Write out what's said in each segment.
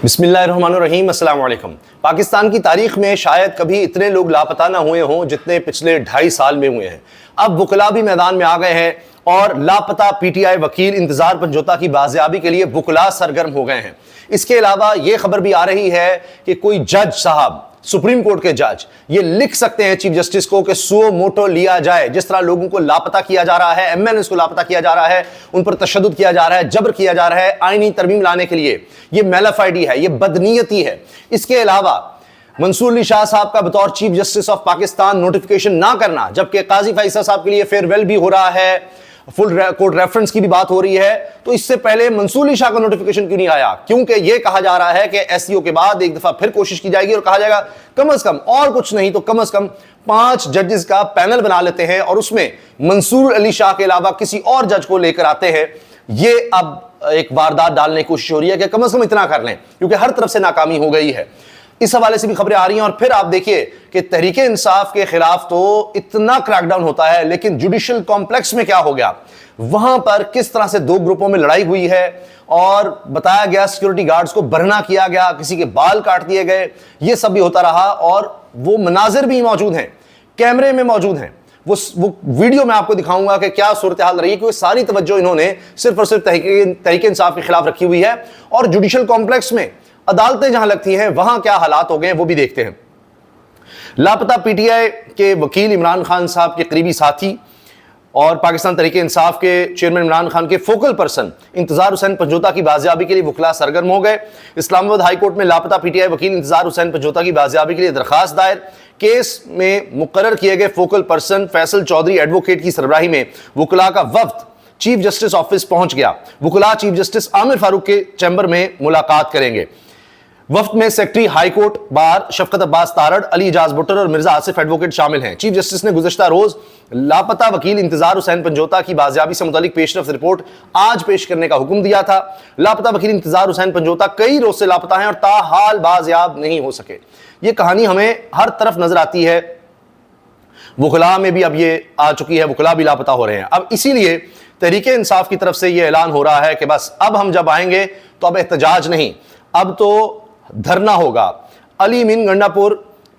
बिस्मिल्लाहिर्रहमानिर्रहीम, अस्सलाम वालेकुम। पाकिस्तान की तारीख में शायद कभी इतने लोग लापता ना हुए हों जितने पिछले 2.5 साल में हुए हैं। अब वुकला भी मैदान में आ गए हैं और लापता पीटीआई वकील इंतजार पंजोता की बाजियाबी के लिए वुकला सरगर्म हो गए हैं। इसके अलावा यह खबर भी आ रही है कि कोई जज साहब, सुप्रीम कोर्ट के जज, ये लिख सकते हैं चीफ जस्टिस को कि सुओ मोटो लिया जाए। जिस तरह लोगों को लापता किया जा रहा है, एमएनएस को लापता किया जा रहा है, उन पर तशद्दुद किया जा रहा है, जबर किया जा रहा है आईनी तरमीम लाने के लिए, ये मेलाफाइडी है, ये बदनीयती है। इसके अलावा मंसूर अली शाह साहब का बतौर chief justice of Pakistan notification ना करना, जबकि काजी फैसल साहब के लिए फेयरवेल भी हो रहा है, फुल कोर्ट रेफरेंस की भी बात हो रही है, तो इससे पहले मंसूर अली शाह का नोटिफिकेशन क्यों नहीं आया? क्योंकि यह कहा जा रहा है कि एससीओ के बाद एक दफा फिर कोशिश की जाएगी और कहा जाएगा कम से कम, और कुछ नहीं तो कम से कम 5 जजेस का पैनल बना लेते हैं और उसमें मंसूर अली शाह के अलावा किसी और जज को लेकर आते हैं। यह अब एक वारदात डालने की कोशिश हो रही है कि कम से कम इतना कर लें, क्योंकि हर तरफ से नाकामी हो गई है। इस हवाले से भी खबरें आ रही हैं। और फिर आप देखिए कि तहरीके इंसाफ के खिलाफ तो इतना क्रैकडाउन होता है, लेकिन जुडिशियल कॉम्प्लेक्स में क्या हो गया, वहां पर किस तरह से 2 ग्रुपों में लड़ाई हुई है और बताया गया सिक्योरिटी गार्ड्स को बरहना किया गया, किसी के बाल काट दिए गए, यह सब भी होता रहा। और वो मनाजिर भी मौजूद हैं, कैमरे में मौजूद हैं, वो वीडियो में आपको दिखाऊंगा कि क्या सूरत हाल रही है, क्योंकि सारी तवज्जो इन्होंने सिर्फ और सिर्फ तहरीके इंसाफ के खिलाफ रखी हुई है। और जुडिशियल कॉम्प्लेक्स में अदालतें जहां लगती हैं वहां क्या हालात हो गए वो भी देखते हैं। लापता पीटीआई के वकील इमरान खान साहब के करीबी साथी और पाकिस्तान तहरीके इंसाफ के चेयरमैन इमरान खान के फोकल पर्सन इंतजार हुसैन पंजोता की बाजियाबी के लिए वुकला सरगर्म हो गए। इस्लामाबाद हाई कोर्ट में लापता पीटीआई वकील इंतजार हुसैन पंजोता की बाजियाबी के लिए दरखास्त दायर। केस में मुकर्रर किए गए focal person Faisal Chaudhry advocate की सरबराही में वुकला का वफ्द चीफ जस्टिस ऑफिस पहुंच गया। वुकला चीफ जस्टिस आमिर फारूक के चैम्बर में मुलाकात करेंगे। वफ्द में सेक्रेटरी हाई कोर्ट बार शफकत अब्बास तारड़, अली इजाज बुट्टर और मिर्जा आसिफ एडवोकेट शामिल हैं। चीफ जस्टिस ने गुज़श्ता रोज लापता वकील इंतजार हुसैन पंजोता की बाजियाबी से मुतालिक पेशरफ्त रिपोर्ट आज पेश करने का हुक्म दिया था। लापता वकील इंतजार हुसैन पंजोता कई रोज से लापता हैं और ताहाल बाजियाब नहीं हो सके। ये कहानी हमें हर तरफ नजर आती है। वुकला में भी अब ये आ चुकी है, वुकला भी लापता हो रहे हैं। अब इसीलिए तहरीके इंसाफ की तरफ से यह ऐलान हो रहा है कि बस अब हम जब आएंगे तो अब एहतजाज नहीं, अब तो धरना होगा। अली मीन गंडापुर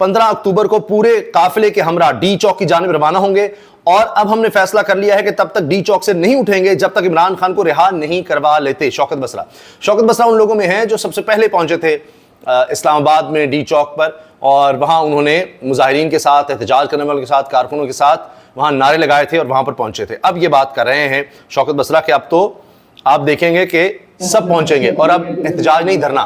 15 अक्टूबर को पूरे काफिले के हमरा डी चौक की जानिब रवाना होंगे और अब हमने फैसला कर लिया है कि तब तक डी चौक से नहीं उठेंगे जब तक इमरान खान को रिहा नहीं करवा लेते। शौकत बसरा उन लोगों में हैं जो सबसे पहले पहुंचे थे इस्लामाबाद में डी चौक पर, और वहां उन्होंने मुजाहिरीन के साथ, एहतजाज करने वालों के साथ, कारकुनों के साथ वहां नारे लगाए थे और वहां पर पहुंचे थे। अब ये बात कर रहे हैं शौकत बसरा कि अब तो आप देखेंगे कि सब पहुंचेंगे और अब एहतजाज नहीं, धरना।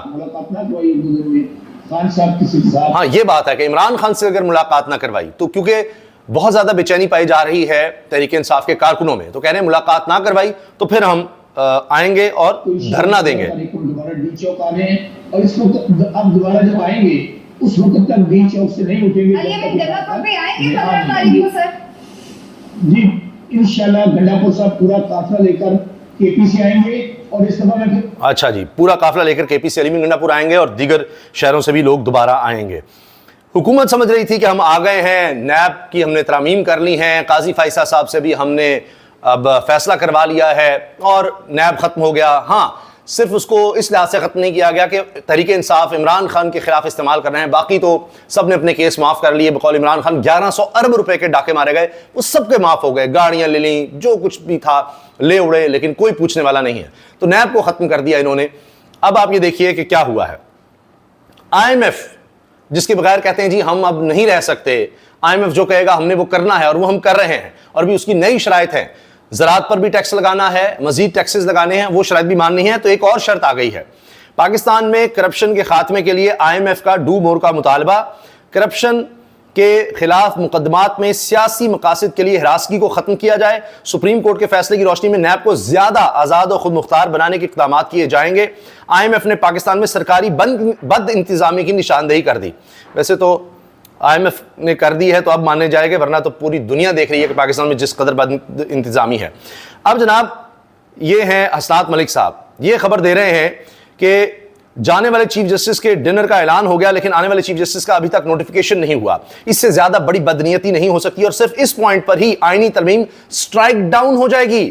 हाँ, ये बात है कि इमरान खान से अगर मुलाकात ना करवाई तो, क्योंकि बहुत ज्यादा बेचैनी पाई जा रही है तहरीके इंसाफ के कारकुनों में, तो कह रहे हैं मुलाकात ना करवाई तो फिर हम आएंगे और धरना देंगे। और इस वक्त अब दोबारा जब आएंगे उस वक्त तक डी चौक से नहीं उठेंगे जी। इंशाल्लाह गंडापुर साहब पूरा काफिला लेकर केपीसी आएंगे और इस दफा में, अच्छा जी, पूरा काफिला लेकर केपीसी अली मीन गंडापुर आएंगे और दीगर शहरों से भी लोग दोबारा आएंगे। हुकूमत समझ रही थी कि हम आ गए हैं, नैब की हमने तरामीम कर ली हैं, काजी फैसल साहब से भी हमने अब फैसला करवा लिया है और नैब खत्म हो गया। हाँ, सिर्फ उसको इस लिहाज से खत्म नहीं किया गया कि तहरीके इंसाफ इमरान खान के खिलाफ इस्तेमाल कर रहे हैं, बाकी तो सब ने अपने केस माफ कर लिए। बकौल इमरान खान 1100 अरब रुपए के डाके मारे गए, वो सबके माफ हो गए, गाड़ियां ले ली, जो कुछ भी था ले उड़े, लेकिन कोई पूछने वाला नहीं है। तो नैब को खत्म कर दिया इन्होंने। अब आप ये देखिए कि क्या हुआ है। IMF जिसके बगैर कहते हैं जी हम अब नहीं रह सकते, IMF जो कहेगा हमने वो करना है और वो हम कर रहे हैं, और भी उसकी नई शराइत है। ज़राअत पर भी टैक्स लगाना है, मजीद टैक्सेस लगाने हैं, वो शर्त भी माननी है। तो एक और शर्त आ गई है, पाकिस्तान में करप्शन के खात्मे के लिए IMF का डू मोर का मुतालबा। करप्शन के खिलाफ मुकदमात में सियासी मकासद के लिए हिरासगी को खत्म किया जाए। सुप्रीम कोर्ट के फैसले की रोशनी में नैब को ज्यादा आज़ाद और खुद मुख्तार बनाने के इक़दाम किए जाएंगे। IMF ने पाकिस्तान में सरकारी बद इंतजामी की निशानदेही कर दी। वैसे तो IMF ने कर दी है तो अब माने जाएंगे, वरना तो पूरी दुनिया देख रही है कि पाकिस्तान में जिस कदर बद इंतजामी है। अब जनाब ये हैं हसनात मलिक साहब, ये खबर दे रहे हैं कि जाने वाले चीफ जस्टिस के डिनर का ऐलान हो गया, लेकिन आने वाले चीफ जस्टिस का अभी तक नोटिफिकेशन नहीं हुआ। इससे ज्यादा बड़ी बदनीयती नहीं हो सकती और सिर्फ इस पॉइंट पर ही आईनी तरमीम स्ट्राइक डाउन हो जाएगी।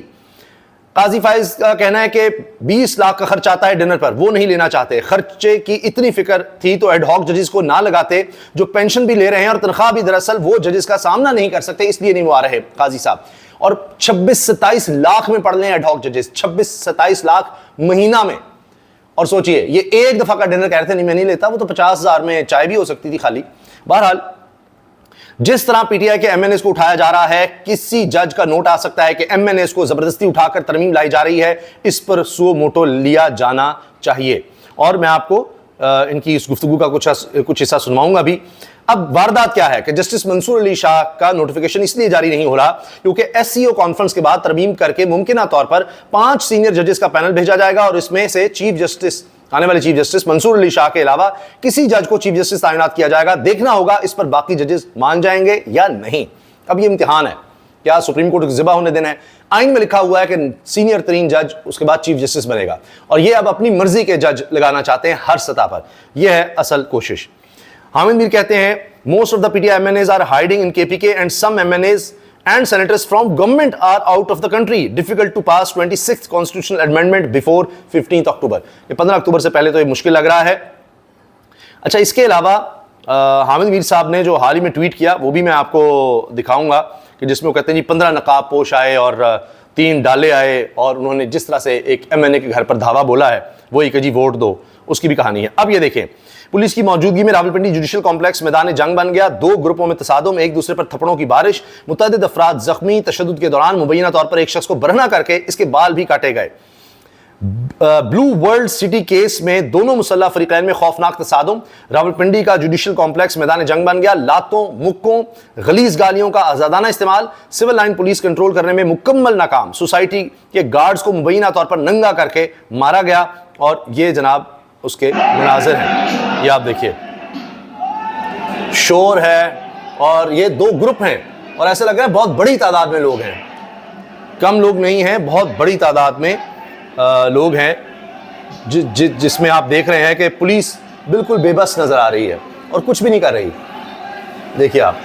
काजी फाइज का कहना है कि 20 लाख का खर्च आता है डिनर पर, वो नहीं लेना चाहते। खर्चे की इतनी फिक्र थी तो एडहॉक जजेस को ना लगाते, जो पेंशन भी ले रहे हैं और तनख्वाह भी दरअसल वो जजेस का सामना नहीं कर सकते, इसलिए नहीं वो आ रहे काजी साहब। और 26-27 लाख में पढ़ लें एडहॉक जजेस, 26-27 लाख महीना में। और सोचिए, ये एक दफा का डिनर कह रहे थे, नहीं मैं नहीं लेता, वो तो 50,000 में चाय भी हो सकती थी खाली। बहरहाल, जिस तरह पीटीआई के एमएनएस को उठाया जा रहा है, किसी जज का नोट आ सकता है कि एमएनएस को जबरदस्ती उठाकर तरमीम लाई जा रही है, इस पर सुओ मोटो लिया जाना चाहिए। और मैं आपको इनकी इस गुफ्तगू का कुछ हिस्सा सुनवाऊंगा भी। अब वारदात क्या है कि जस्टिस मंसूर अली शाह का नोटिफिकेशन इसलिए जारी नहीं हो रहा क्योंकि एससीओ कॉन्फ्रेंस के बाद तरमीम करके मुमकिन तौर पर 5 सीनियर जजेस का पैनल भेजा जाएगा और इसमें से चीफ जस्टिस, आने वाले चीफ जस्टिस मंसूर अली शाह के अलावा किसी जज को चीफ जस्टिस तैनात किया जाएगा। देखना होगा इस पर बाकी जजेस मान जाएंगे या नहीं। अब ये इम्तिहान है, क्या सुप्रीम कोर्ट को ज़िबा होने देना है? आइन में लिखा हुआ है कि सीनियर तरीन जज उसके बाद चीफ जस्टिस बनेगा, और ये अब अपनी मर्जी के जज लगाना चाहते हैं हर सतह पर। यह है असल कोशिश। हामिद मीर कहते हैं, most of the PTI MNAs are hiding in KPK and some MNAs and senators from government are out of the country. Difficult to pass 26th constitutional amendment before 15th October. ये 15 अक्टूबर से पहले तो ये मुश्किल लग रहा है। अच्छा, इसके अलावा हामिद मीर साहब ने जो हाल ही में ट्वीट किया वो भी मैं आपको दिखाऊंगा, कि जिसमें वो कहते हैं जी 15 नकाब पोश आए और 3 डाले आए, और उन्होंने जिस तरह से एक एमएनए के घर पर धावा बोला है वही कि जी वोट दो, उसकी भी कहानी है। अब ये देखें, पुलिस की मौजूदगी में रावलपिंडी जुडिशियल कॉम्प्लेक्स मैदान जंग बन गया। 2 ग्रुपों में तसादुम, एक दूसरे पर थप्पड़ों की बारिश, मुतअद्दिद अफराद जख्मी। तशद्दुद के दौरान मुबैना तौर पर एक शख्स को बरहना करके इसके बाल भी काटे गए। ब्लू वर्ल्ड सिटी केस में दोनों मुसल्लह फरीकैन में खौफनाक तसादुम। रावलपिंडी का जुडिशियल कॉम्प्लेक्स मैदान जंग बन गया। लातों, मुक्कों, गलीज गालियों का आजादाना इस्तेमाल। सिविल लाइन पुलिस कंट्रोल करने में मुकम्मल नाकाम। सोसाइटी के गार्ड्स को मुबैना तौर पर नंगा करके मारा गया। और ये जनाब उसके मनाजिर हैं, ये आप देखिए, शोर है, और ये 2 ग्रुप हैं, और ऐसे लग रहा है बहुत बड़ी तादाद में लोग हैं, कम लोग नहीं हैं, बहुत बड़ी तादाद में लोग हैं, जिसमें आप देख रहे हैं कि पुलिस बिल्कुल बेबस नजर आ रही है और कुछ भी नहीं कर रही। देखिए आप,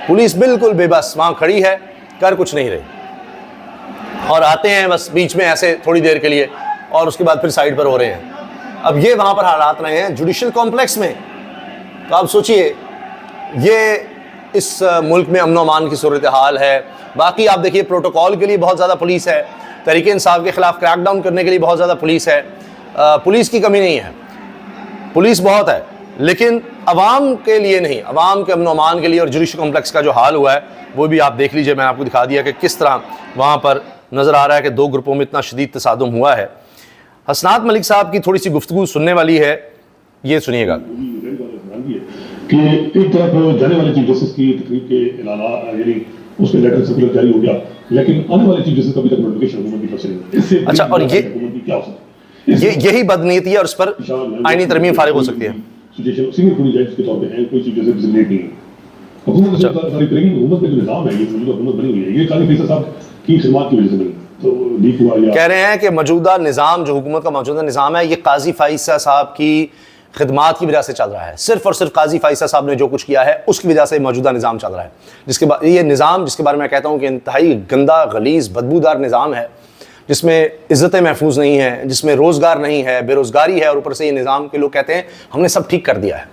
पुलिस बिल्कुल बेबस वहां खड़ी है, कर कुछ नहीं रही, और आते हैं बस बीच में ऐसे थोड़ी देर के लिए और उसके बाद फिर साइड पर हो रहे हैं। अब ये वहां पर हालात रहे हैं जुडिशियल कॉम्प्लेक्स में, तो आप सोचिए ये इस मुल्क में अमन अमान की सूरत हाल है। बाकी आप देखिए, प्रोटोकॉल के लिए बहुत ज़्यादा पुलिस है, तहरीक इंसाफ के खिलाफ क्रैकडाउन करने के लिए बहुत ज़्यादा पुलिस है। पुलिस की कमी नहीं है, पुलिस बहुत है, लेकिन अवाम के लिए नहीं, अवाम के अमन अमान के लिए। और जुडिशियल कॉम्प्लेक्स का जो हाल हुआ है वो भी आप देख लीजिए, मैंने आपको दिखा दिया कि किस तरह वहाँ पर नज़र आ रहा है कि 2 ग्रुपों में इतना शदीद तसादुम हुआ है। हसनात मलिक साहब की थोड़ी सी गुफ्तगू सुनने वाली है, ये सुनिएगा। कि एक तरफ जाने वाले चीफ जस्टिस की तकरीब के अलावा यानी उसके लेटर सर्कुलर जारी हो गया, लेकिन आने वाले चीफ जस्टिस का अभी तक नोटिफिकेशन हुकूमत की तरफ से नहीं। अच्छा, और ये क्या हो सकता है? यही बदनीयती है और उस पर आईनी तरमीम फारिग हो सकती है। सीनियर पुलिस जज के तौर पे हैं, कोई चीफ जस्टिस डिजिग्नेट नहीं है। हुकूमत से सारी करेंगे, हुकूमत का जो निज़ाम है, ये मौजूदा हुकूमत बनी हुई है, ये काली फैसला साहब की खिदमत की वजह से बनी। तो कह रहे हैं कि मौजूदा निज़ाम, जो हुकूमत का मौजूदा निज़ाम है, ये काजी फाइसा साहब की खिदमात की वजह से चल रहा है। सिर्फ और सिर्फ काजी फाइसा साहब ने जो कुछ किया है उसकी वजह से मौजूदा निज़ाम चल रहा है, जिसके बाद ये निज़ाम, जिसके बारे में मैं कहता हूँ कि इंतहाई गंदा, गलीज़, बदबूदार निज़ाम है, जिसमें इज़्ज़तें महफूज नहीं हैं, जिसमें रोज़गार नहीं है, बेरोज़गारी है, और ऊपर से ये निज़ाम के लोग कहते हैं हमने सब ठीक कर दिया है।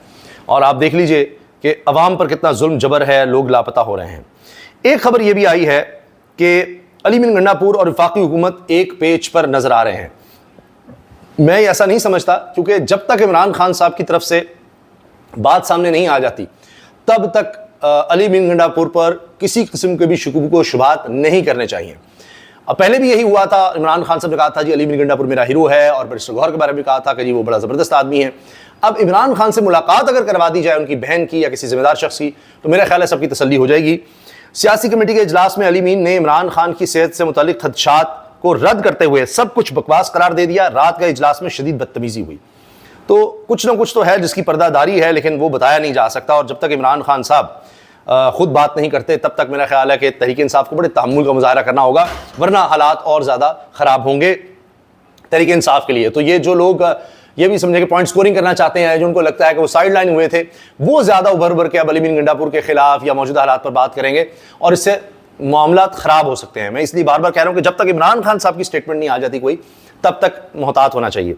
और आप देख लीजिए कि अवाम पर कितना जुल्म जबर है, लोग लापता हो रहे हैं। एक खबर ये भी आई है कि अली मीन गंडापुर और वफाकी हुकूमत एक पेज पर नजर आ रहे हैं। मैं ऐसा नहीं समझता, क्योंकि जब तक इमरान खान साहब की तरफ से बात सामने नहीं आ जाती तब तक अली मीन गंडापुर पर किसी किस्म के भी शुकूक व शुबहात नहीं करने चाहिए। अब पहले भी यही हुआ था, इमरान खान साहब ने कहा था जी अली मीन गंडापुर मेरा हीरो है, और बैरिस्टर गौहर के बारे में कहा था कि जी वो बड़ा ज़बरदस्त आदमी है। अब इमरान खान से मुलाकात अगर करवा दी जाए उनकी बहन की या किसी जिम्मेदार शख्स की, तो मेरा ख्याल है सबकी तसल्ली हो जाएगी। सियासी कमेटी के इजलास में अली मीन ने इमरान खान की सेहत से मुतालिक खदशात को रद्द करते हुए सब कुछ बकवास करार दे दिया। रात का इजलास में शदीद बदतमीजी हुई। तो कुछ ना कुछ तो है जिसकी पर्दादारी है, लेकिन वो बताया नहीं जा सकता। और जब तक इमरान खान साहब खुद बात नहीं करते तब तक मेरा ख्याल है कि तहरीक इंसाफ को बड़े तहम्मुल का मुजाहरा करना होगा, वरना हालात और ज़्यादा ख़राब होंगे तहरीक इंसाफ के लिए। तो ये जो लोग ये भी समझे कि पॉइंट स्कोरिंग करना चाहते हैं, जो उनको लगता है कि वो साइड लाइन हुए थे, वो ज़्यादा उभर उभर के अब अली मीन गंडापुर के खिलाफ या मौजूदा हालात पर बात करेंगे, और इससे मामला ख़राब हो सकते हैं। मैं इसलिए बार बार कह रहा हूं कि जब तक इमरान खान साहब की स्टेटमेंट नहीं आ जाती कोई, तब तक मोहतात होना चाहिए।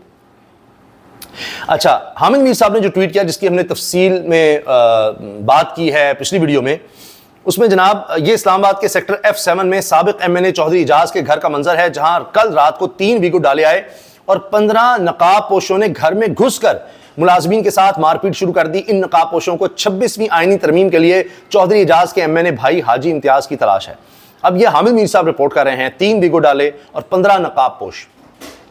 अच्छा, हामिद मीर साहब ने जो ट्वीट किया, जिसकी हमने तफसील में बात की है पिछली वीडियो में, उसमें जनाब ये इस्लामाबाद के सेक्टर F7 में साबिक MNA चौधरी इजाज के घर का मंजर है, जहां कल रात को 3 वीगो डाले आए और 15 नकाब पोशों ने घर में घुसकर मुलाजमीन के साथ मारपीट शुरू कर दी। इन नकाब पोशों को 26वीं आईनी तरमीम के लिए चौधरी इजाज के MNA भाई हाजी इम्तियाज की तलाश है। अब ये हामिद मीर साहब रिपोर्ट कर रहे हैं 3 वीगो डाले और 15 नकाब पोश।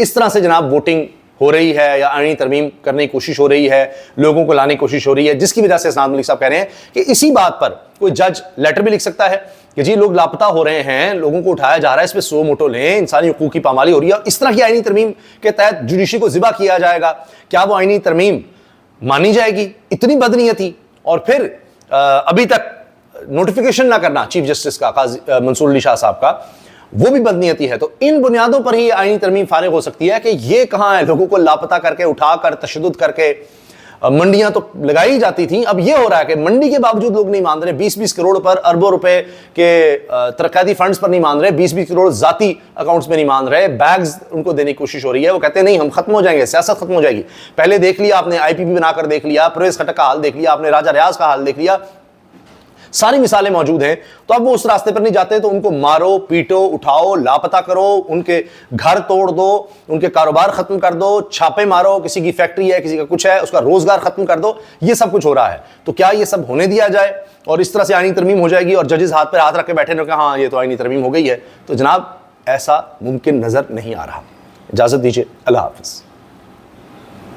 इस तरह से जनाब वोटिंग हो रही है या आईनी तरमीम करने की कोशिश हो रही है, लोगों को लाने की कोशिश हो रही है, जिसकी वजह से इस्लाम मलिक साहब कह रहे हैं कि इसी बात पर कोई जज लेटर भी लिख सकता है कि जी लोग लापता हो रहे हैं, लोगों को उठाया जा रहा है, इस पर सो मोटो लें, इंसानी हुकूक की पामाली हो रही है। इस तरह की आईनी तरमीम के तहत जुडिशरी को ज़िबा किया जाएगा। क्या वो आईनी तरमीम मानी जाएगी? इतनी बदनीयती, और फिर अभी तक नोटिफिकेशन ना करना चीफ जस्टिस का, मंसूर अली शाह साहब का, वो भी बदनीयती है। तो इन बुनियादों पर ही आईनी तरमीम फारिग हो सकती है कि ये कहां है, लोगों को लापता करके उठाकर तशद्दुद करके मंडियां तो लगाई जाती थी। अब ये हो रहा है कि मंडी के बावजूद लोग नहीं मान रहे, 20-20 करोड़ पर, अरबों रुपए के तरक्याती फंड्स पर नहीं मान रहे, 20-20 करोड़ जाती अकाउंट्स में नहीं मान रहे, बैग्स उनको देने की कोशिश हो रही है। वो कहते हैं नहीं, हम खत्म हो जाएंगे, सियासत खत्म हो जाएगी। पहले देख लिया आपने, IPP बनाकर देख लिया, परवेज खटक का हाल देख लिया आपने, राजा रियाज का हाल देख लिया, सारी मिसालें मौजूद हैं। तो अब वो उस रास्ते पर नहीं जाते, तो उनको मारो, पीटो, उठाओ, लापता करो, उनके घर तोड़ दो, उनके कारोबार खत्म कर दो, छापे मारो, किसी की फैक्ट्री है, किसी का कुछ है, उसका रोजगार खत्म कर दो। ये सब कुछ हो रहा है। तो क्या ये सब होने दिया जाए और इस तरह से आईनी तरमीम हो जाएगी और जजेस हाथ पर हाथ रख के बैठे रहे, हाँ ये तो आईनी तरमीम हो गई है? तो जनाब ऐसा मुमकिन नजर नहीं आ रहा। इजाजत दीजिए, अल्लाह हाफिज।